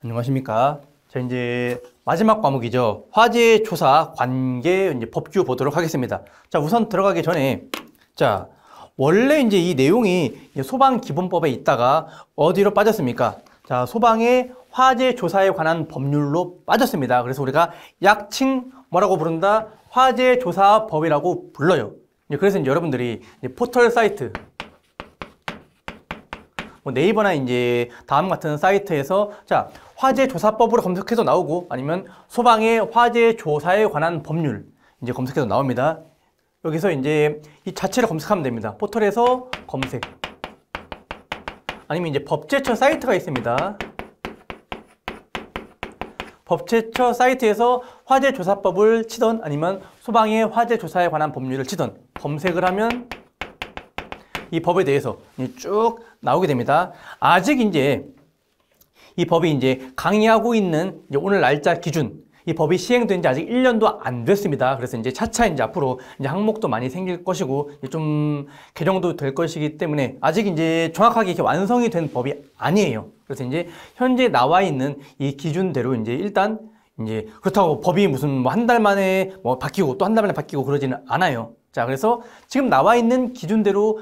안녕하십니까. 자, 이제 마지막 과목이죠. 화재조사 관계 이제 법규 보도록 하겠습니다. 자, 우선 들어가기 전에, 자, 원래 이제 이 내용이 소방기본법에 있다가 어디로 빠졌습니까? 자, 소방의 화재조사에 관한 법률로 빠졌습니다. 그래서 우리가 약칭 뭐라고 부른다? 화재조사법이라고 불러요. 그래서 이제 여러분들이 이제 포털 사이트, 네이버나 이제 다음 같은 사이트에서 자, 화재조사법으로 검색해서 나오고 아니면 소방의 화재조사에 관한 법률 이제 검색해서 나옵니다. 여기서 이제 이 자체를 검색하면 됩니다. 포털에서 검색. 아니면 이제 법제처 사이트가 있습니다. 법제처 사이트에서 화재조사법을 치던 아니면 소방의 화재조사에 관한 법률을 치던 검색을 하면 이 법에 대해서 쭉 나오게 됩니다. 아직 이제 이 법이 이제 강의하고 있는 이제 오늘 날짜 기준, 이 법이 시행된 지 아직 1년도 안 됐습니다. 그래서 이제 차차 이제 앞으로 이제 항목도 많이 생길 것이고 좀 개정도 될 것이기 때문에 아직 이제 정확하게 이렇게 완성이 된 법이 아니에요. 그래서 이제 현재 나와 있는 이 기준대로 이제 일단 이제 그렇다고 법이 무슨 뭐 한 달 만에 뭐 바뀌고 또 한 달 만에 바뀌고 그러지는 않아요. 자, 그래서 지금 나와 있는 기준대로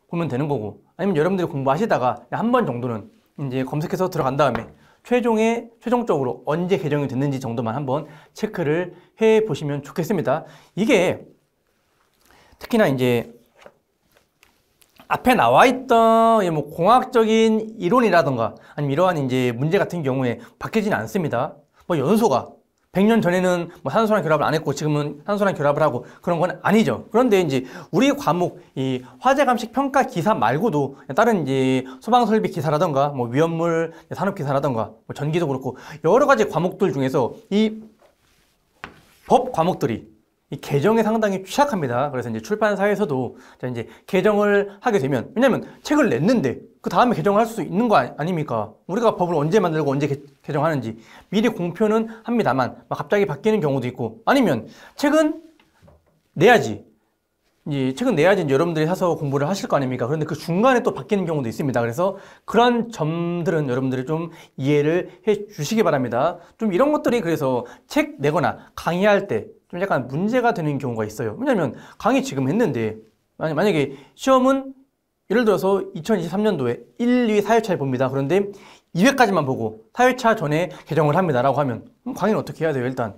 보면 되는 거고, 아니면 여러분들이 공부하시다가 한 번 정도는 이제 검색해서 들어간 다음에 최종적으로 언제 개정이 됐는지 정도만 한번 체크를 해 보시면 좋겠습니다. 이게 특히나 이제 앞에 나와 있던 뭐 공학적인 이론이라던가 아니면 이러한 이제 문제 같은 경우에 바뀌지는 않습니다. 뭐 연소가 100년 전에는 뭐 산소랑 결합을 안 했고 지금은 산소랑 결합을 하고 그런 건 아니죠. 그런데 이제 우리 과목 이 화재 감식 평가 기사 말고도 다른 이제 소방 설비 기사라던가 뭐 위험물 산업 기사라던가 뭐 전기도 그렇고 여러 가지 과목들 중에서 이 법 과목들이 이 개정에 상당히 취약합니다. 그래서 이제 출판사에서도 이제 개정을 하게 되면, 왜냐면 책을 냈는데 그 다음에 개정을 할 수 있는 거 아닙니까? 우리가 법을 언제 만들고 언제 개정하는지 미리 공표는 합니다만 갑자기 바뀌는 경우도 있고, 아니면 책은 내야지. 이 책은 내야지 이제 여러분들이 사서 공부를 하실 거 아닙니까? 그런데 그 중간에 또 바뀌는 경우도 있습니다. 그래서 그런 점들은 여러분들이 좀 이해를 해 주시기 바랍니다. 좀 이런 것들이 그래서 책 내거나 강의할 때 좀 약간 문제가 되는 경우가 있어요. 왜냐면 강의 지금 했는데 만약에 시험은 예를 들어서 2023년도에 1, 2, 4회차를 봅니다. 그런데 2회까지만 보고 4회차 전에 개정을 합니다라고 하면 강의는 어떻게 해야 돼요? 일단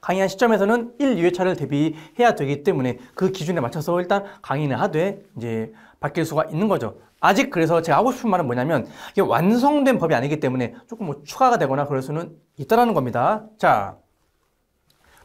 강의한 시점에서는 1, 2회차를 대비해야 되기 때문에 그 기준에 맞춰서 일단 강의는 하되 이제 바뀔 수가 있는 거죠. 아직 그래서 제가 하고 싶은 말은 뭐냐면 이게 완성된 법이 아니기 때문에 조금 뭐 추가가 되거나 그럴 수는 있다라는 겁니다. 자,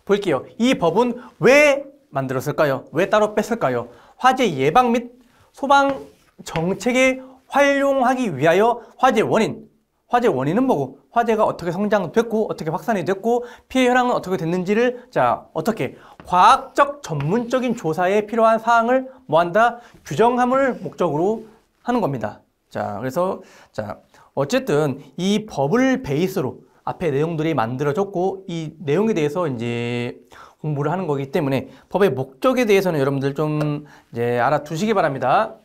볼게요. 이 법은 왜 만들었을까요? 왜 따로 뺐을까요? 화재 예방 및 소방 정책에 활용하기 위하여 화재 원인은 뭐고, 화재가 어떻게 성장됐고 어떻게 확산이 됐고 피해 현황은 어떻게 됐는지를 자, 어떻게 과학적 전문적인 조사에 필요한 사항을 뭐한다? 규정함을 목적으로 하는 겁니다. 자, 그래서 자, 어쨌든 이 법을 베이스로 앞에 내용들이 만들어졌고 이 내용에 대해서 이제 공부를 하는 거기 때문에 법의 목적에 대해서는 여러분들 좀 이제 알아두시기 바랍니다.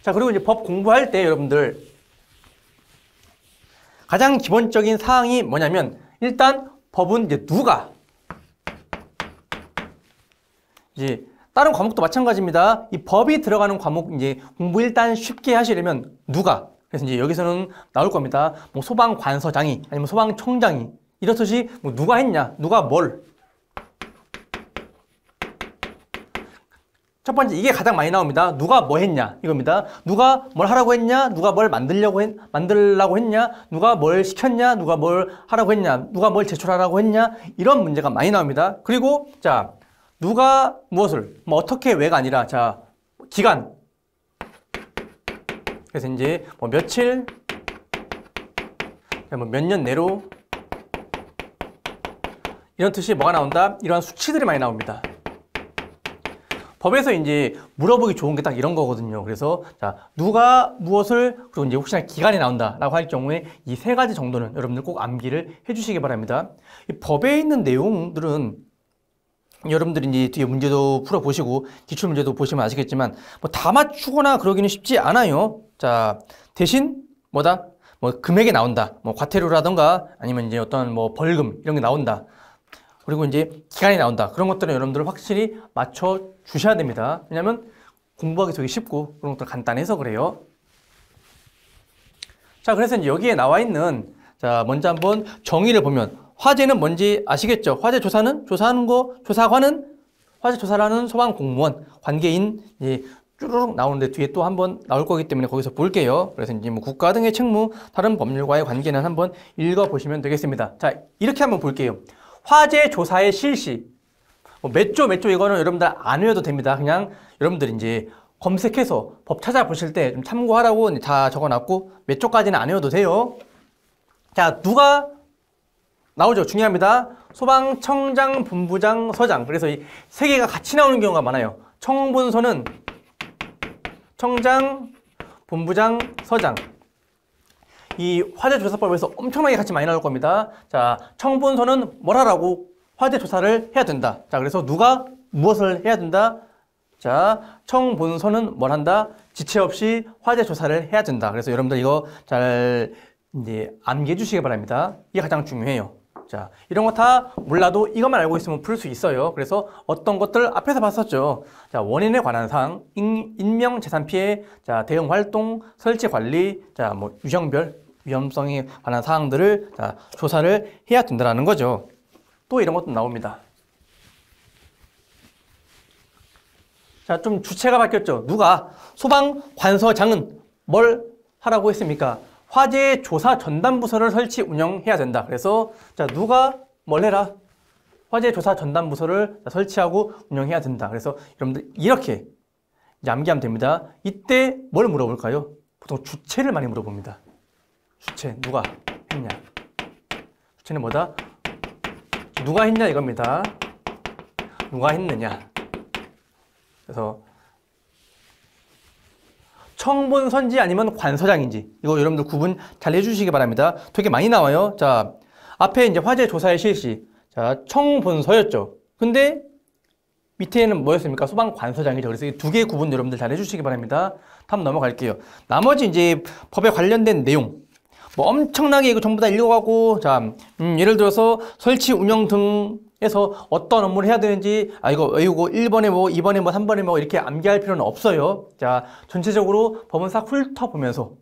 자, 그리고 이제 법 공부할 때 여러분들 가장 기본적인 사항이 뭐냐면 일단 법은 이제 누가, 이제 다른 과목도 마찬가지입니다. 이 법이 들어가는 과목 이제 공부 일단 쉽게 하시려면 누가, 그래서 이제 여기서는 나올 겁니다. 뭐 소방관서장이 아니면 소방청장이 이렇듯이 뭐 누가 했냐, 누가 뭘. 첫 번째 이게 가장 많이 나옵니다. 누가 뭐 했냐 이겁니다. 누가 뭘 하라고 했냐, 누가 뭘 만들라고 했냐, 누가 뭘 시켰냐, 누가 뭘 하라고 했냐, 누가 뭘 제출하라고 했냐, 이런 문제가 많이 나옵니다. 그리고 자, 누가 무엇을 뭐 어떻게 왜가 아니라 자, 기간. 그래서 이제 뭐 며칠, 뭐 몇 년 내로 이런 뜻이 뭐가 나온다? 이러한 수치들이 많이 나옵니다. 법에서 이제 물어보기 좋은 게 딱 이런 거거든요. 그래서 자, 누가 무엇을, 그리고 이제 혹시나 기간이 나온다라고 할 경우에 이 세 가지 정도는 여러분들 꼭 암기를 해주시기 바랍니다. 이 법에 있는 내용들은 여러분들이 이제 뒤에 문제도 풀어보시고 기출 문제도 보시면 아시겠지만 뭐 다 맞추거나 그러기는 쉽지 않아요. 자, 대신 뭐다? 뭐 금액이 나온다. 뭐 과태료라던가 아니면 이제 어떤 뭐 벌금 이런 게 나온다. 그리고 이제 기간이 나온다. 그런 것들은 여러분들 확실히 맞춰 주셔야 됩니다. 왜냐면 공부하기 되게 쉽고 그런 것들 간단해서 그래요. 자, 그래서 이제 여기에 나와 있는 자, 먼저 한번 정의를 보면 화재는 뭔지 아시겠죠? 화재 조사는 조사하는 거, 조사관은 화재 조사를 하는 소방 공무원, 관계인 쭈루룩 나오는데 뒤에 또 한번 나올 거기 때문에 거기서 볼게요. 그래서 이제 뭐 국가 등의 책무, 다른 법률과의 관계는 한번 읽어 보시면 되겠습니다. 자, 이렇게 한번 볼게요. 화재 조사의 실시. 몇 조 이거는 여러분들 안 외워도 됩니다. 그냥 여러분들 이제 검색해서 법 찾아보실 때 좀 참고하라고 다 적어놨고 몇 조까지는 안 외워도 돼요. 자, 누가 나오죠? 중요합니다. 소방청장, 본부장, 서장. 그래서 이 세 개가 같이 나오는 경우가 많아요. 청본서는 청장, 본부장, 서장. 이 화재조사법에서 엄청나게 같이 많이 나올 겁니다. 자, 청본서는 뭘 하라고? 화재조사를 해야 된다. 자, 그래서 누가 무엇을 해야 된다? 자, 청본서는 뭘 한다? 지체 없이 화재조사를 해야 된다. 그래서 여러분들 이거 잘 이제 암기해 주시기 바랍니다. 이게 가장 중요해요. 자, 이런 거 다 몰라도 이것만 알고 있으면 풀 수 있어요. 그래서 어떤 것들 앞에서 봤었죠. 자, 원인에 관한 사항, 인명 재산 피해, 자, 대응 활동, 설치 관리, 자, 뭐 유형별 위험성에 관한 사항들을 자, 조사를 해야 된다는 거죠. 또 이런 것도 나옵니다. 자, 좀 주체가 바뀌었죠. 누가 소방관서장은 뭘 하라고 했습니까? 화재 조사 전담부서를 설치 운영해야 된다. 그래서 자, 누가 뭘 해라? 화재 조사 전담부서를 설치하고 운영해야 된다. 그래서 여러분들 이렇게 이제 암기하면 됩니다. 이때 뭘 물어볼까요? 보통 주체를 많이 물어봅니다. 주체 누가 했냐? 주체는 뭐다? 누가 했냐 이겁니다. 누가 했느냐? 그래서 청본서인지 아니면 관서장인지 이거 여러분들 구분 잘 해주시기 바랍니다. 되게 많이 나와요. 자, 앞에 이제 화재 조사의 실시. 자, 청본서였죠. 근데 밑에는 뭐였습니까? 소방관서장이죠. 그래서 이 두 개의 구분 여러분들 잘 해주시기 바랍니다. 다음 넘어갈게요. 나머지 이제 법에 관련된 내용. 뭐 엄청나게 이거 전부 다 읽어가고, 자, 예를 들어서 설치 운영 등에서 어떤 업무를 해야 되는지, 이거 외우고 1번에 뭐, 2번에 뭐, 3번에 뭐, 이렇게 암기할 필요는 없어요. 자, 전체적으로 법은 싹 훑어보면서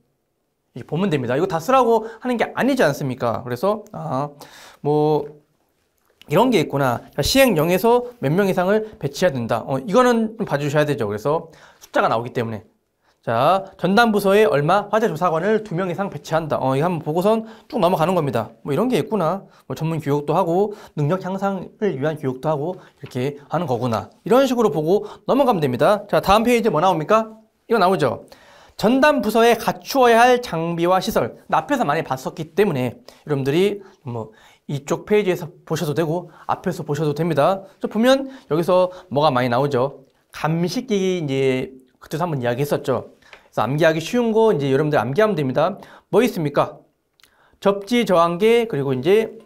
이렇게 보면 됩니다. 이거 다 쓰라고 하는 게 아니지 않습니까? 그래서, 이런 게 있구나. 자, 시행령에서 몇 명 이상을 배치해야 된다. 이거는 좀 봐주셔야 되죠. 그래서 숫자가 나오기 때문에. 자, 전담부서에 얼마 화재조사관을 2명 이상 배치한다. 이거 한번 보고선 쭉 넘어가는 겁니다. 뭐 이런 게 있구나. 뭐 전문 교육도 하고 능력 향상을 위한 교육도 하고 이렇게 하는 거구나. 이런 식으로 보고 넘어가면 됩니다. 자, 다음 페이지 뭐 나옵니까? 이거 나오죠. 전담부서에 갖추어야 할 장비와 시설. 앞에서 많이 봤었기 때문에 여러분들이 뭐 이쪽 페이지에서 보셔도 되고 앞에서 보셔도 됩니다. 저 보면 여기서 뭐가 많이 나오죠. 감식기기 이제 그때도 한번 이야기했었죠. 그래서 암기하기 쉬운 거 이제 여러분들 암기하면 됩니다. 뭐 있습니까? 접지 저항계 그리고 이제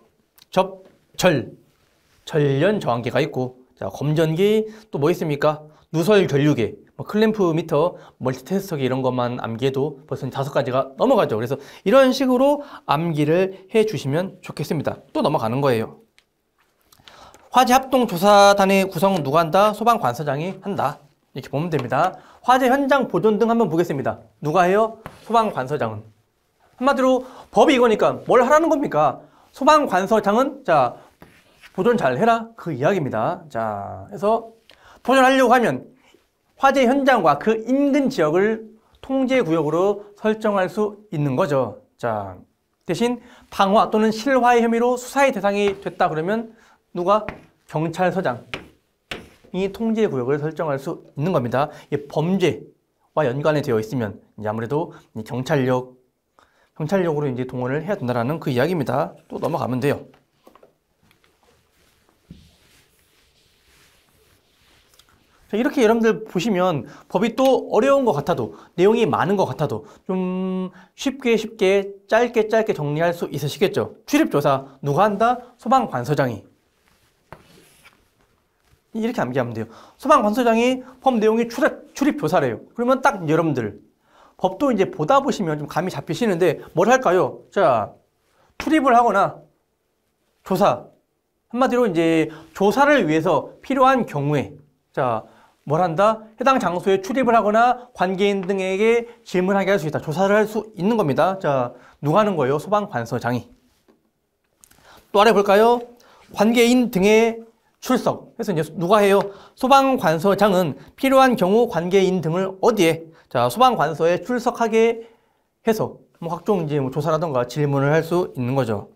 전련 저항계가 있고, 자, 검전기 또 뭐 있습니까? 누설 전류계, 뭐 클램프 미터, 멀티테스터기 이런 것만 암기해도 벌써 5가지가 넘어가죠. 그래서 이런 식으로 암기를 해주시면 좋겠습니다. 또 넘어가는 거예요. 화재 합동 조사단의 구성 누가 한다? 소방관서장이 한다. 이렇게 보면 됩니다. 화재 현장 보존 등 한번 보겠습니다. 누가 해요? 소방관서장은. 한마디로 법이 이거니까 뭘 하라는 겁니까? 소방관서장은 자, 보존 잘 해라. 그 이야기입니다. 자, 그래서 보존하려고 하면 화재 현장과 그 인근 지역을 통제구역으로 설정할 수 있는 거죠. 자, 대신 방화 또는 실화의 혐의로 수사의 대상이 됐다 그러면 누가? 경찰서장. 이 통제구역을 설정할 수 있는 겁니다. 이 범죄와 연관이 되어 있으면 이제 아무래도 경찰력으로 이제 동원을 해야 된다는 그 이야기입니다. 또 넘어가면 돼요. 자, 이렇게 여러분들 보시면 법이 또 어려운 것 같아도 내용이 많은 것 같아도 좀 쉽게 짧게 정리할 수 있으시겠죠. 출입조사 누가 한다? 소방관서장이. 이렇게 암기하면 돼요. 소방관서장이 법 내용이 출입조사래요. 그러면 딱 여러분들 법도 이제 보다 보시면 좀 감이 잡히시는데 뭘 할까요? 자, 출입을 하거나 조사. 한마디로 이제 조사를 위해서 필요한 경우에 자, 뭘 한다? 해당 장소에 출입을 하거나 관계인 등에게 질문하게 할 수 있다. 조사를 할 수 있는 겁니다. 자, 누가 하는 거예요? 소방관서장이. 또 아래 볼까요? 관계인 등의 출석. 그래서 이제 누가 해요? 소방관서장은 필요한 경우 관계인 등을 어디에? 자, 소방관서에 출석하게 해서 뭐 각종 이제 뭐 조사라던가 질문을 할 수 있는 거죠.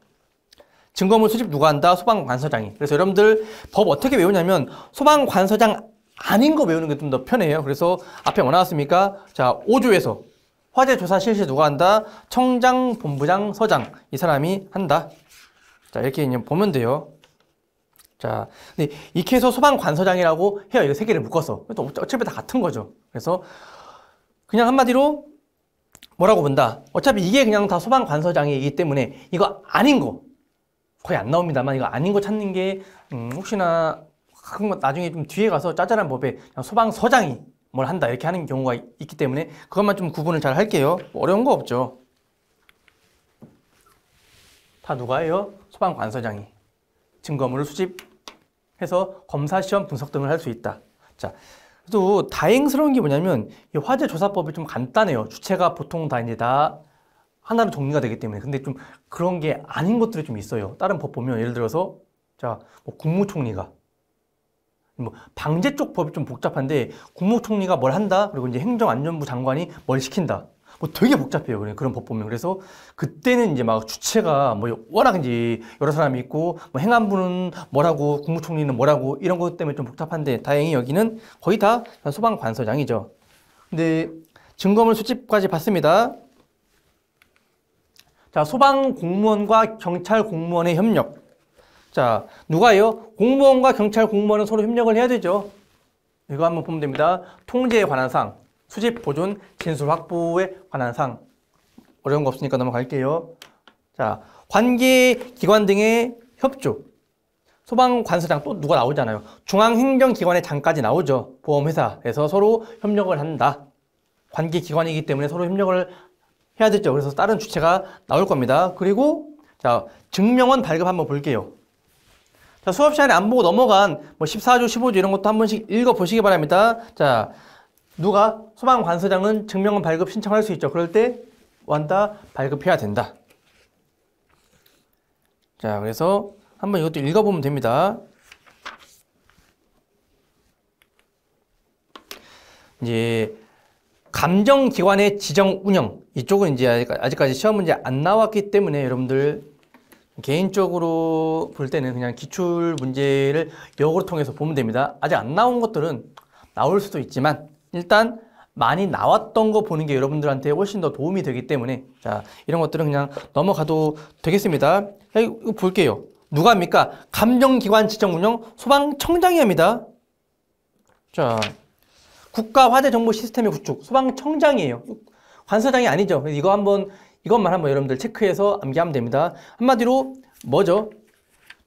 증거물 수집 누가 한다? 소방관서장이. 그래서 여러분들 법 어떻게 외우냐면 소방관서장 아닌 거 외우는 게 좀 더 편해요. 그래서 앞에 뭐 나왔습니까? 자, 5조에서 화재 조사 실시 누가 한다? 청장, 본부장, 서장. 이 사람이 한다. 자, 이렇게 그냥 보면 돼요. 자, 근데 이렇게 해서 소방관서장이라고 해요. 이거 세 개를 묶어서. 또 어차피 다 같은 거죠. 그래서 그냥 한마디로 뭐라고 본다? 어차피 이게 그냥 다 소방관서장이기 때문에 이거 아닌 거 거의 안 나옵니다만 이거 아닌 거 찾는 게 혹시나 나중에 좀 뒤에 가서 짜잘한 법에 그냥 소방서장이 뭘 한다 이렇게 하는 경우가 있기 때문에 그것만 좀 구분을 잘 할게요. 뭐 어려운 거 없죠. 다 누가 해요? 소방관서장이. 증거물을 수집해서 검사, 시험, 분석 등을 할 수 있다. 자, 또 다행스러운 게 뭐냐면 이 화재조사법이 좀 간단해요. 주체가 보통 다 이제 다 하나로 정리가 되기 때문에. 근데 좀 그런 게 아닌 것들이 좀 있어요. 다른 법 보면 예를 들어서 자, 뭐 국무총리가 뭐 방제 쪽 법이 좀 복잡한데 국무총리가 뭘 한다? 그리고 이제 행정안전부 장관이 뭘 시킨다. 뭐 되게 복잡해요. 그런 법 보면. 그래서 그때는 이제 막 주체가 뭐 워낙 이제 여러 사람이 있고 뭐 행안부는 뭐라고 국무총리는 뭐라고 이런 것 때문에 좀 복잡한데 다행히 여기는 거의 다 소방관서장이죠. 근데 증거물 수집까지 봤습니다. 자, 소방 공무원과 경찰 공무원의 협력. 자, 누가요? 공무원과 경찰 공무원은 서로 협력을 해야 되죠. 이거 한번 보면 됩니다. 통제에 관한 사항, 수집, 보존, 진술 확보에 관한 사항. 어려운 거 없으니까 넘어갈게요. 자, 관계 기관 등의 협조. 소방관서장 또 누가 나오잖아요. 중앙행정기관의 장까지 나오죠. 보험회사에서 서로 협력을 한다. 관계 기관이기 때문에 서로 협력을 해야 되죠. 그래서 다른 주체가 나올 겁니다. 그리고 자, 증명원 발급 한번 볼게요. 자, 수업 시간에 안 보고 넘어간 뭐 14조, 15조 이런 것도 한 번씩 읽어 보시기 바랍니다. 자, 누가 소방관서장은 증명원 발급 신청할 수 있죠. 그럴 때 완다 발급해야 된다. 자, 그래서 한번 이것도 읽어보면 됩니다. 이제 감정기관의 지정 운영 이쪽은 이제 아직까지 시험 문제 안 나왔기 때문에 여러분들 개인적으로 볼 때는 그냥 기출 문제를 역으로 통해서 보면 됩니다. 아직 안 나온 것들은 나올 수도 있지만 일단 많이 나왔던 거 보는 게 여러분들한테 훨씬 더 도움이 되기 때문에 자, 이런 것들은 그냥 넘어가도 되겠습니다. 자, 이거 볼게요. 누가 합니까? 감정기관 지정 운영 소방청장이 합니다. 자, 국가화재정보시스템의 구축 소방청장이에요. 관서장이 아니죠. 이것만 한번 여러분들 체크해서 암기하면 됩니다. 한마디로 뭐죠?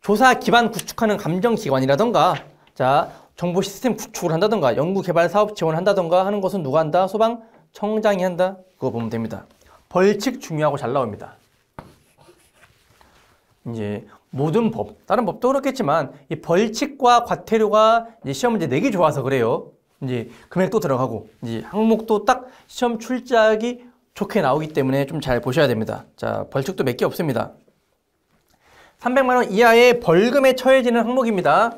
조사 기반 구축하는 감정기관이라던가 자, 정보 시스템 구축을 한다던가 연구개발 사업 지원을 한다던가 하는 것은 누가 한다? 소방청장이 한다. 그거 보면 됩니다. 벌칙 중요하고 잘 나옵니다. 이제 모든 법, 다른 법도 그렇겠지만 이 벌칙과 과태료가 이제 시험 문제 내기 좋아서 그래요. 이제 금액도 들어가고 이제 항목도 딱 시험 출제하기 좋게 나오기 때문에 좀 잘 보셔야 됩니다. 자, 벌칙도 몇 개 없습니다. 300만 원 이하의 벌금에 처해지는 항목입니다.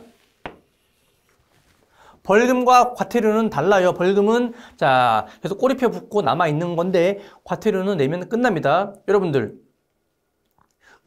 벌금과 과태료는 달라요. 벌금은 자, 계속 꼬리표 붙고 남아 있는 건데 과태료는 내면 끝납니다. 여러분들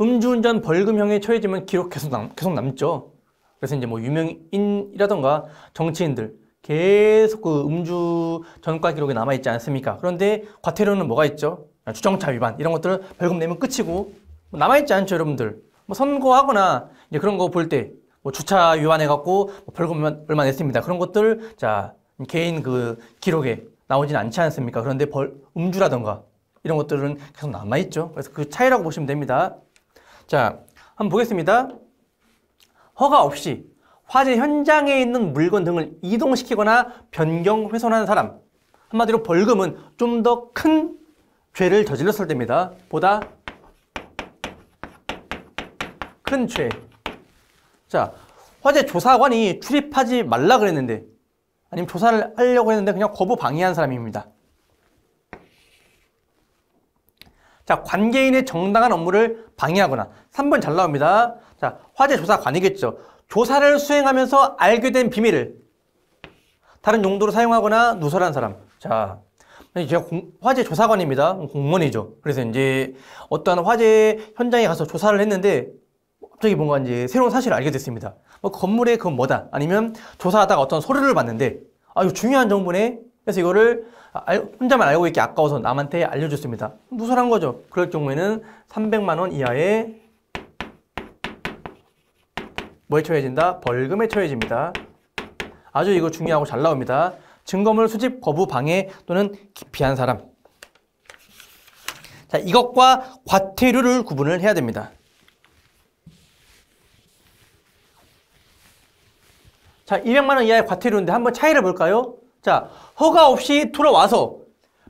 음주운전 벌금형에 처해지면 기록 계속 남죠. 그래서 이제 뭐 유명인이라던가 정치인들 계속 그 음주 전과 기록이 남아있지 않습니까? 그런데 과태료는 뭐가 있죠? 주정차 위반 이런 것들은 벌금 내면 끝이고 뭐 남아있지 않죠, 여러분들. 뭐 선고하거나 이제 그런 거 볼 때 뭐 주차 위반해갖고 뭐 벌금 얼마 냈습니다. 그런 것들 자 개인 그 기록에 나오진 않지 않습니까? 그런데 음주라던가 이런 것들은 계속 남아있죠. 그래서 그 차이라고 보시면 됩니다. 자, 한번 보겠습니다. 허가 없이 화재 현장에 있는 물건 등을 이동시키거나 변경, 훼손하는 사람. 한마디로 벌금은 좀 더 큰 죄를 저질렀을 때입니다. 보다 큰 죄. 자, 화재 조사관이 출입하지 말라 그랬는데, 아니면 조사를 하려고 했는데 그냥 거부 방해한 사람입니다. 자, 관계인의 정당한 업무를 방해하거나. 3번 잘 나옵니다. 자, 화재 조사관이겠죠. 조사를 수행하면서 알게 된 비밀을 다른 용도로 사용하거나 누설한 사람. 자, 제가 화재 조사관입니다. 공무원이죠. 그래서 이제 어떠한 화재 현장에 가서 조사를 했는데 갑자기 뭔가 이제 새로운 사실을 알게 됐습니다. 뭐 건물에 그건 뭐다. 아니면 조사하다가 어떤 서류를 봤는데 이거 중요한 정보네. 그래서 이거를 혼자만 알고 있기 아까워서 남한테 알려줬습니다. 누설한 거죠. 그럴 경우에는 300만 원 이하의 뭐에 처해진다? 벌금에 처해집니다. 아주 이거 중요하고 잘 나옵니다. 증거물 수집 거부 방해 또는 기피한 사람. 자, 이것과 과태료를 구분을 해야 됩니다. 자, 200만 원 이하의 과태료인데 한번 차이를 볼까요? 자, 허가 없이 들어와서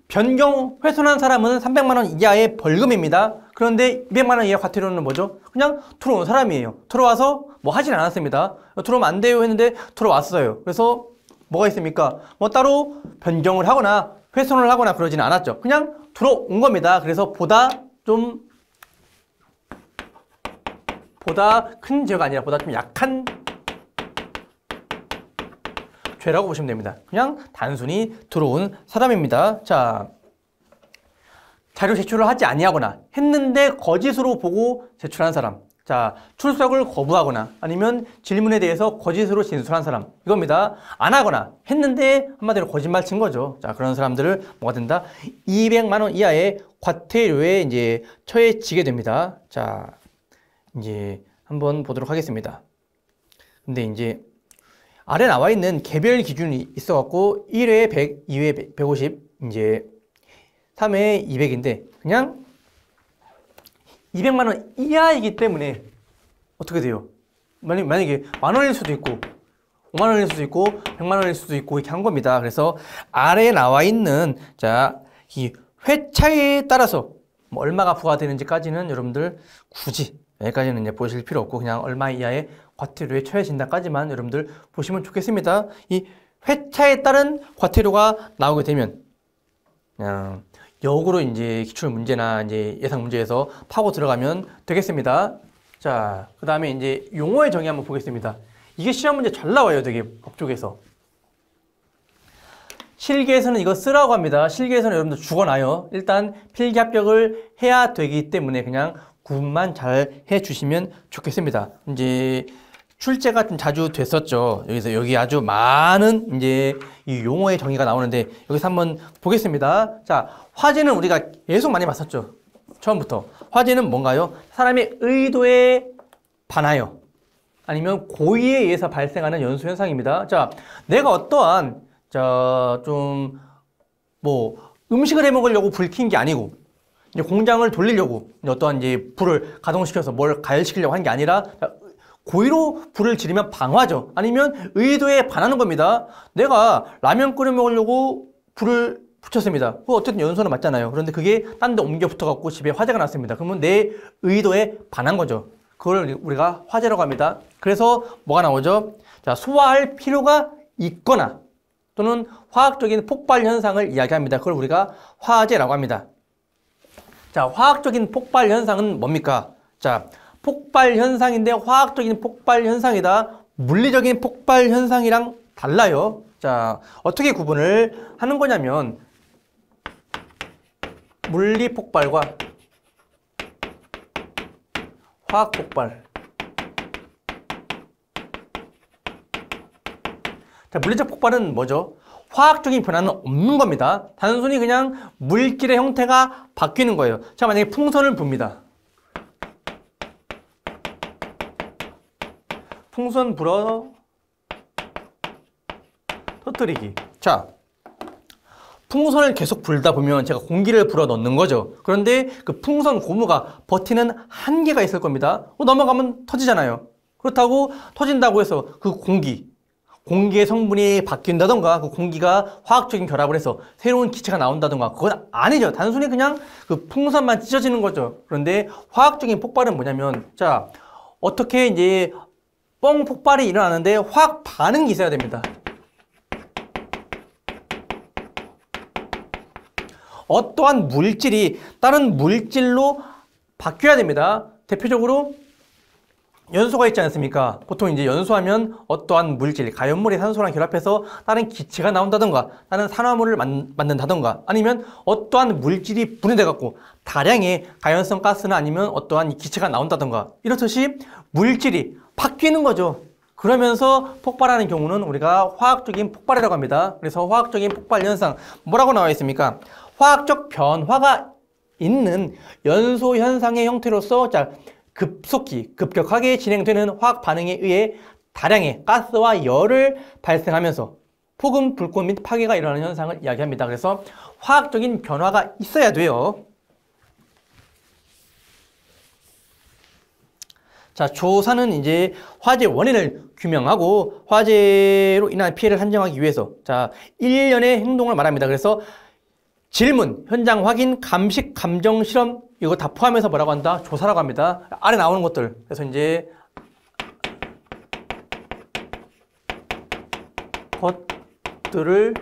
변경 훼손한 사람은 300만 원 이하의 벌금입니다. 그런데 200만 원 이하 과태료는 뭐죠? 그냥 들어온 사람이에요. 들어와서 뭐 하진 않았습니다. 들어오면 안 돼요 했는데 들어왔어요. 그래서 뭐가 있습니까? 뭐 따로 변경을 하거나 훼손을 하거나 그러지는 않았죠. 그냥 들어온 겁니다. 그래서 보다 큰 죄가 아니라 보다 좀 약한 죄라고 보시면 됩니다. 그냥 단순히 들어온 사람입니다. 자, 자료 제출을 하지 아니하거나 했는데 거짓으로 보고 제출한 사람. 자, 출석을 거부하거나 아니면 질문에 대해서 거짓으로 진술한 사람. 이겁니다. 안 하거나 했는데 한마디로 거짓말 친 거죠. 자, 그런 사람들을 뭐가 된다? 200만 원 이하의 과태료에 이제 처해지게 됩니다. 자, 이제 한번 보도록 하겠습니다. 근데 이제 아래 나와 있는 개별 기준이 있어갖고 1회에 100, 2회에 150, 이제 3회에 200인데 그냥 200만 원 이하이기 때문에 어떻게 돼요? 만약에 만 원일 수도 있고 5만 원일 수도 있고 100만 원일 수도 있고 이렇게 한 겁니다. 그래서 아래에 나와 있는 자, 이 회차에 따라서 뭐 얼마가 부과되는지까지는 여러분들 굳이 여기까지는 이제 보실 필요 없고 그냥 얼마 이하의 과태료에 처해진다까지만 여러분들 보시면 좋겠습니다. 이 회차에 따른 과태료가 나오게 되면 그냥 역으로 이제 기출 문제나 이제 예상 문제에서 파고 들어가면 되겠습니다. 자, 그 다음에 이제 용어의 정의 한번 보겠습니다. 이게 시험 문제 잘 나와요, 되게 법 쪽에서. 실기에서는 이거 쓰라고 합니다. 실기에서는 여러분들 죽어나요. 일단 필기 합격을 해야 되기 때문에 그냥 구분만 잘 해주시면 좋겠습니다. 이제 출제가 좀 자주 됐었죠. 여기 아주 많은 이제 이 용어의 정의가 나오는데 여기서 한번 보겠습니다. 자, 화재는 우리가 계속 많이 봤었죠. 처음부터. 화재는 뭔가요? 사람의 의도에 반하여 아니면 고의에 의해서 발생하는 연수 현상입니다. 자, 내가 어떠한 좀 뭐 음식을 해 먹으려고 불 킨 게 아니고 이제 공장을 돌리려고 어떠한 이제 불을 가동시켜서 뭘 가열시키려고 한 게 아니라 고의로 불을 지르면 방화죠. 아니면 의도에 반하는 겁니다. 내가 라면 끓여 먹으려고 불을 붙였습니다. 그거 어쨌든 연소는 맞잖아요. 그런데 그게 딴 데 옮겨 붙어갖고 집에 화재가 났습니다. 그러면 내 의도에 반한 거죠. 그걸 우리가 화재라고 합니다. 그래서 뭐가 나오죠? 자, 소화할 필요가 있거나 또는 화학적인 폭발 현상을 이야기합니다. 그걸 우리가 화재라고 합니다. 자, 화학적인 폭발 현상은 뭡니까? 자, 폭발 현상인데 화학적인 폭발 현상이다. 물리적인 폭발 현상이랑 달라요. 자, 어떻게 구분을 하는 거냐면 물리 폭발과 화학 폭발. 자, 물리적 폭발은 뭐죠? 화학적인 변화는 없는 겁니다. 단순히 그냥 물질의 형태가 바뀌는 거예요. 자, 만약에 풍선을 붑니다. 풍선 불어 터뜨리기. 자, 풍선을 계속 불다 보면 제가 공기를 불어 넣는 거죠. 그런데 그 풍선 고무가 버티는 한계가 있을 겁니다. 넘어가면 터지잖아요. 그렇다고 터진다고 해서 그 공기의 성분이 바뀐다던가 그 공기가 화학적인 결합을 해서 새로운 기체가 나온다던가 그건 아니죠. 단순히 그냥 그 풍선만 찢어지는 거죠. 그런데 화학적인 폭발은 뭐냐면 자 어떻게 이제 뻥 폭발이 일어나는데 화학 반응이 있어야 됩니다. 어떠한 물질이 다른 물질로 바뀌어야 됩니다. 대표적으로 연소가 있지 않습니까? 보통 이제 연소하면 어떠한 물질, 가연물이 산소랑 결합해서 다른 기체가 나온다던가 다른 산화물을 만든다던가 아니면 어떠한 물질이 분해돼 갖고 다량의 가연성 가스나 아니면 어떠한 기체가 나온다던가 이렇듯이 물질이 바뀌는 거죠. 그러면서 폭발하는 경우는 우리가 화학적인 폭발이라고 합니다. 그래서 화학적인 폭발 현상 뭐라고 나와 있습니까? 화학적 변화가 있는 연소 현상의 형태로서 자 급속히 급격하게 진행되는 화학 반응에 의해 다량의 가스와 열을 발생하면서 폭음, 불꽃 및 파괴가 일어나는 현상을 이야기합니다. 그래서 화학적인 변화가 있어야 돼요. 자, 조사는 이제 화재 원인을 규명하고 화재로 인한 피해를 산정하기 위해서 자, 일련의 행동을 말합니다. 그래서 질문, 현장 확인, 감식, 감정, 실험 이거 다 포함해서 뭐라고 한다? 조사라고 합니다. 아래 나오는 것들. 그래서 이제 것들을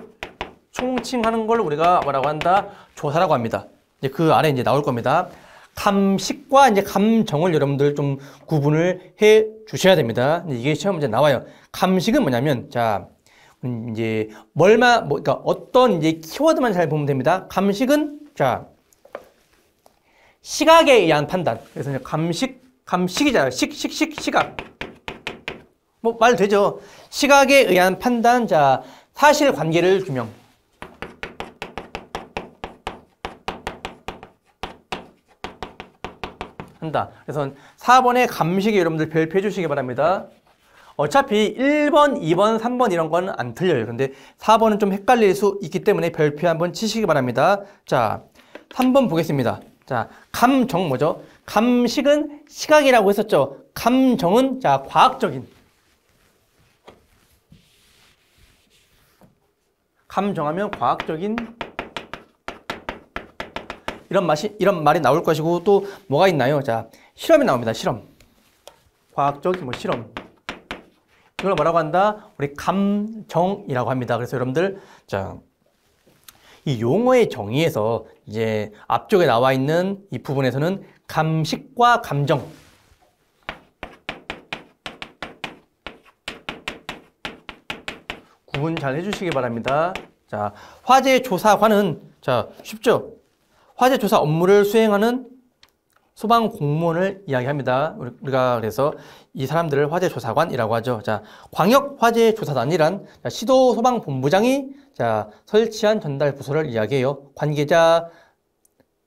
총칭하는 걸 우리가 뭐라고 한다? 조사라고 합니다. 이제 그 아래 이제 나올 겁니다. 감식과 이제 감정을 여러분들 좀 구분을 해 주셔야 됩니다. 이게 시험 문제 나와요. 감식은 뭐냐면 자 이제 그러니까 어떤 이제 키워드만 잘 보면 됩니다. 감식은 자 시각에 의한 판단. 그래서 이제 감식이잖아요. 시각. 뭐 말 되죠. 시각에 의한 판단. 자 사실관계를 규명. 한다. 그래서 4번의 감식에 여러분들 별표해 주시기 바랍니다. 어차피 1번, 2번, 3번 이런 거는 안 틀려요. 근데 4번은 좀 헷갈릴 수 있기 때문에 별표 한번 치시기 바랍니다. 자, 3번 보겠습니다. 자, 감정 뭐죠? 감식은 시각이라고 했었죠. 감정은 자, 과학적인. 감정하면 과학적인 이런 말이 나올 것이고 또 뭐가 있나요? 자, 실험이 나옵니다. 실험. 과학적인 실험. 이걸 뭐라고 한다? 우리 감정이라고 합니다. 그래서 여러분들 자, 이 용어의 정의에서 이제 앞쪽에 나와 있는 이 부분에서는 감식과 감정 구분 잘 해주시기 바랍니다. 자, 화재조사관은 자 쉽죠? 화재조사 업무를 수행하는 소방 공무원을 이야기합니다. 우리가 그래서 이 사람들을 화재조사관이라고 하죠. 자, 광역화재조사단이란 시도 소방본부장이 자 설치한 전달 부서를 이야기해요. 관계자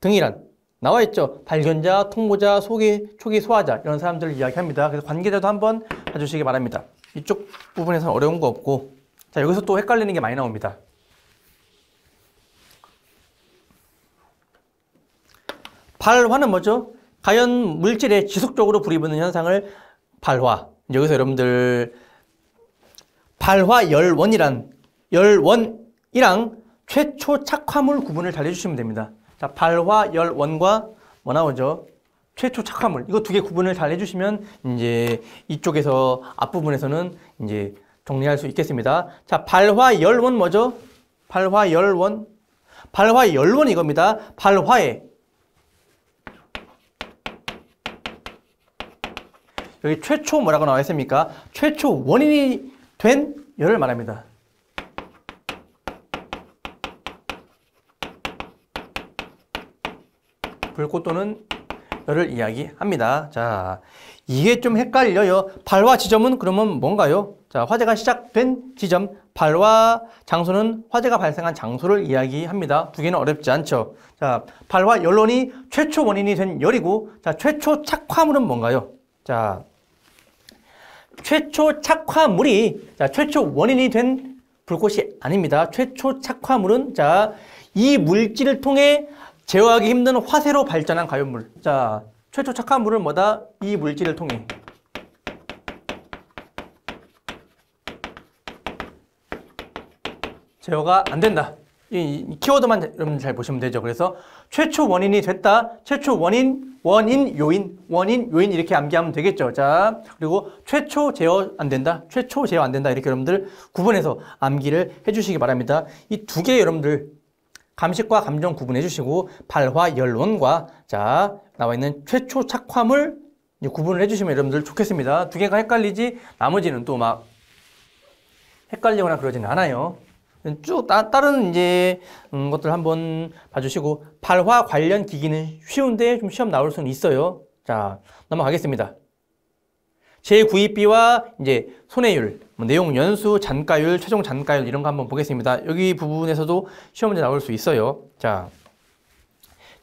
등이란 나와 있죠. 발견자, 통보자, 초기 소화자 이런 사람들을 이야기합니다. 그래서 관계자도 한번 봐주시기 바랍니다. 이쪽 부분에서는 어려운 거 없고 자 여기서 또 헷갈리는 게 많이 나옵니다. 발화는 뭐죠? 가연 물질에 지속적으로 불이 붙는 현상을 발화. 여기서 여러분들 발화 열원이랑 최초 착화물 구분을 잘 해주시면 됩니다. 자, 발화 열원과 뭐 나오죠? 최초 착화물. 이거 두 개 구분을 잘 해주시면 이제 이쪽에서 앞부분에서는 이제 정리할 수 있겠습니다. 자, 발화 열원 뭐죠? 발화 열원 이겁니다. 발화에 여기 최초 뭐라고 나와 있습니까? 최초 원인이 된 열을 말합니다. 불꽃 또는 열을 이야기합니다. 자, 이게 좀 헷갈려요. 발화 지점은 그러면 뭔가요? 자, 화재가 시작된 지점, 발화 장소는 화재가 발생한 장소를 이야기합니다. 두 개는 어렵지 않죠. 자, 발화 열원이 최초 원인이 된 열이고, 자, 최초 착화물은 뭔가요? 자, 최초 착화물이 자, 최초 원인이 된 불꽃이 아닙니다. 최초 착화물은 자, 이 물질을 통해 제어하기 힘든 화재로 발전한 가연물. 자, 최초 착화물은 뭐다? 이 물질을 통해. 제어가 안 된다. 이 키워드만 여러분 잘 보시면 되죠. 그래서 최초 원인이 됐다. 최초 원인 요인 이렇게 암기하면 되겠죠. 자, 그리고 최초 제어 안 된다. 최초 제어 안 된다. 이렇게 여러분들 구분해서 암기를 해주시기 바랍니다. 이 두 개 여러분들 감식과 감정 구분해 주시고 발화열원과 자 나와 있는 최초 착화물 구분을 해주시면 여러분들 좋겠습니다. 두 개가 헷갈리지 나머지는 또 막 헷갈리거나 그러지는 않아요. 쭉 다른 이제 것들 한번 봐주시고 발화 관련 기기는 쉬운데 좀 시험 나올 수는 있어요. 자 넘어가겠습니다. 제9입비와 이제 손해율, 내용 연수, 잔가율, 최종 잔가율 이런 거 한번 보겠습니다. 여기 부분에서도 시험 문제 나올 수 있어요. 자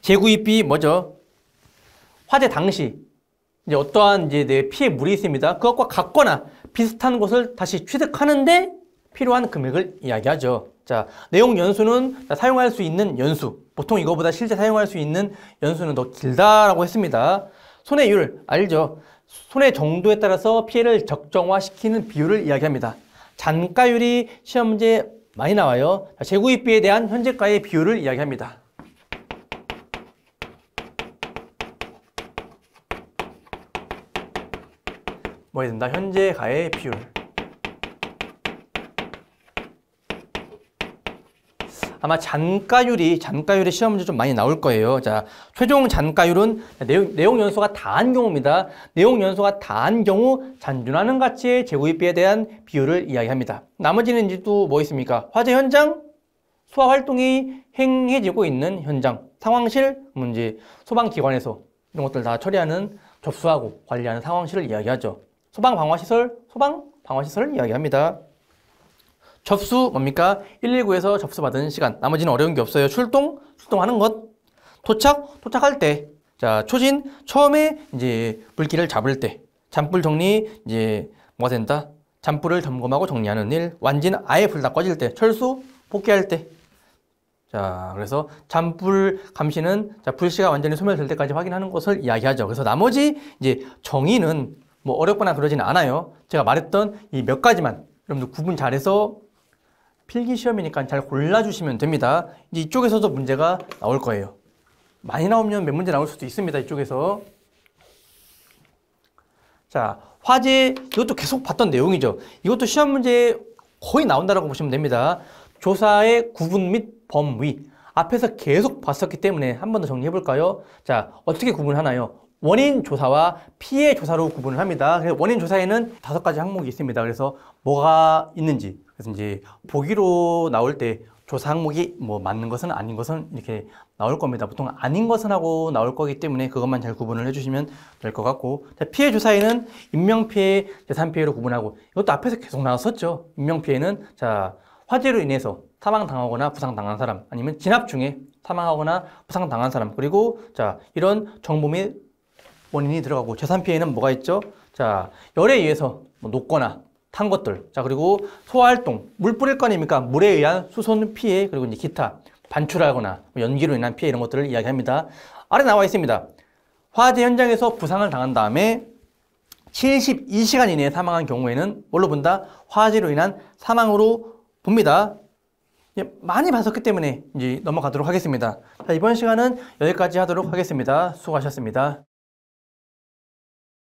제9입비 뭐죠? 화재 당시 이제 어떠한 이제 내 피해물이 있습니다. 그것과 같거나 비슷한 것을 다시 취득하는데 필요한 금액을 이야기하죠. 자, 내용 연수는 사용할 수 있는 연수. 보통 이거보다 실제 사용할 수 있는 연수는 더 길다라고 했습니다. 손해율, 알죠? 손해 정도에 따라서 피해를 적정화시키는 비율을 이야기합니다. 잔가율이 시험 문제 많이 나와요. 재구입비에 대한 현재가의 비율을 이야기합니다. 뭐 해야 된다? 현재가의 비율. 아마 잔가율이 시험 문제 좀 많이 나올 거예요. 자, 최종 잔가율은 내용 연소가 다한 경우입니다. 내용 연소가 다한 경우 잔존하는 가치의 재구입비에 대한 비율을 이야기합니다. 나머지는 이제 또 뭐 있습니까? 화재 현장, 소화 활동이 행해지고 있는 현장, 상황실, 문제, 소방기관에서 이런 것들 다 처리하는 접수하고 관리하는 상황실을 이야기하죠. 소방방화시설을 이야기합니다. 접수 뭡니까? 119에서 접수받은 시간. 나머지는 어려운 게 없어요. 출동하는 것. 도착할 때. 자, 초진, 처음에 이제 불길을 잡을 때. 잔불 정리, 이제 뭐가 된다? 잔불을 점검하고 정리하는 일. 완진, 아예 불 다 꺼질 때. 철수, 복귀할 때. 자, 그래서 잔불 감시는 자, 불씨가 완전히 소멸될 때까지 확인하는 것을 이야기하죠. 그래서 나머지 이제 정의는 뭐 어렵거나 그러진 않아요. 제가 말했던 이 몇 가지만 여러분들 구분 잘해서 필기시험이니까 잘 골라주시면 됩니다. 이제 이쪽에서도 문제가 나올 거예요. 많이 나오면 몇 문제 나올 수도 있습니다. 이쪽에서. 자, 화재, 이것도 계속 봤던 내용이죠. 이것도 시험 문제에 거의 나온다고 보시면 됩니다. 조사의 구분 및 범위. 앞에서 계속 봤었기 때문에 한 번 더 정리해 볼까요? 자, 어떻게 구분하나요? 원인 조사와 피해 조사로 구분을 합니다. 그래서 원인 조사에는 5가지 항목이 있습니다. 그래서 뭐가 있는지. 그래서 이제 보기로 나올 때 조사 항목이 뭐 맞는 것은 아닌 것은 이렇게 나올 겁니다. 보통 아닌 것은 하고 나올 거기 때문에 그것만 잘 구분을 해주시면 될 것 같고. 자, 피해 조사에는 인명피해, 재산피해로 구분하고 이것도 앞에서 계속 나왔었죠. 인명피해는 자 화재로 인해서 사망당하거나 부상당한 사람 아니면 진압 중에 사망하거나 부상당한 사람 그리고 자 이런 정보 및 원인이 들어가고 재산피해는 뭐가 있죠? 자 열에 의해서 뭐 녹거나 탄 것들 자 그리고 소화활동 물 뿌릴 거 아닙니까? 물에 의한 수손 피해 그리고 이제 기타 반출하거나 연기로 인한 피해 이런 것들을 이야기합니다. 아래 나와 있습니다. 화재 현장에서 부상을 당한 다음에 72시간 이내에 사망한 경우에는 뭘로 본다? 화재로 인한 사망으로 봅니다. 많이 봤었기 때문에 이제 넘어가도록 하겠습니다. 자, 이번 시간은 여기까지 하도록 하겠습니다. 수고하셨습니다.